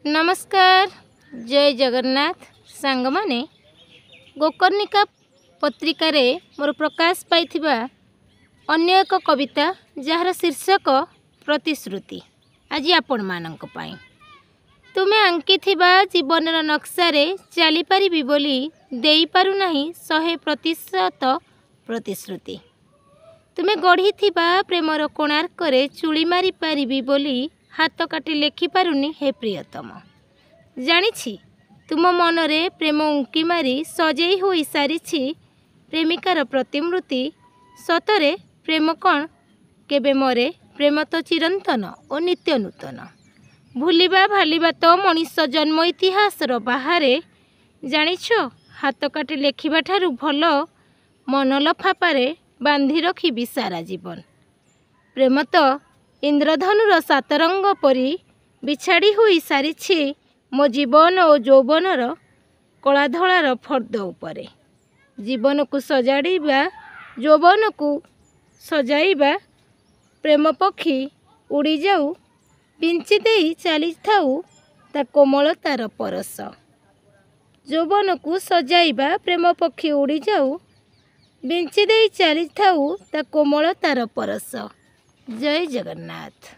नमस्कार जय जगन्नाथ सांग माने गोकर्णिका पत्रिका रे मोर प्रकाश पाइथिबा अन्य एक कविता जार शीर्षक प्रतिश्रुति आज आपण मानक पाई तुमे आंकिथिबा जीवनर नक्शा रे चली पारिबी बोली देई पारु नाही 100% प्रतिश्रुति तुमे गढ़ीथिबा प्रेमर कोणार्क रे चुली मारी पारिबी बोली हाथ काटी लेखि पारुनी हे प्रियतम जानिछि तुम मनरे प्रेम उंकी मारी सजेई होई सारिछि प्रेमिकार प्रतिमूर्ति सतरे प्रेम कौन केबे मरे प्रेम तो चिरंतन और नित्य नूतन भूलिबा भालिबा तो मनीष जन्म इतिहासर बाहरे जानिछ हाथ काटी लेखिबा ठारु भल मन लफापारे बांधी रखिबी सारा जीवन प्रेम तो इंद्रधनुर सातरंग परी बिछाड़ी हुई सारिछि मो जीवन और यौवनर कला धଳାର फर्द उपरे जीवन को सजाड़ीबा यौवन को सजाइबा प्रेम पक्षी उड़ी जाऊ बिंची देई चली थाऊ ता कोमलतार परस यौवन को सजाइबा प्रेम पक्षी उड़ी जाऊ बिंची देई चली थाऊ ता कोमलतार परस जय जगन्नाथ।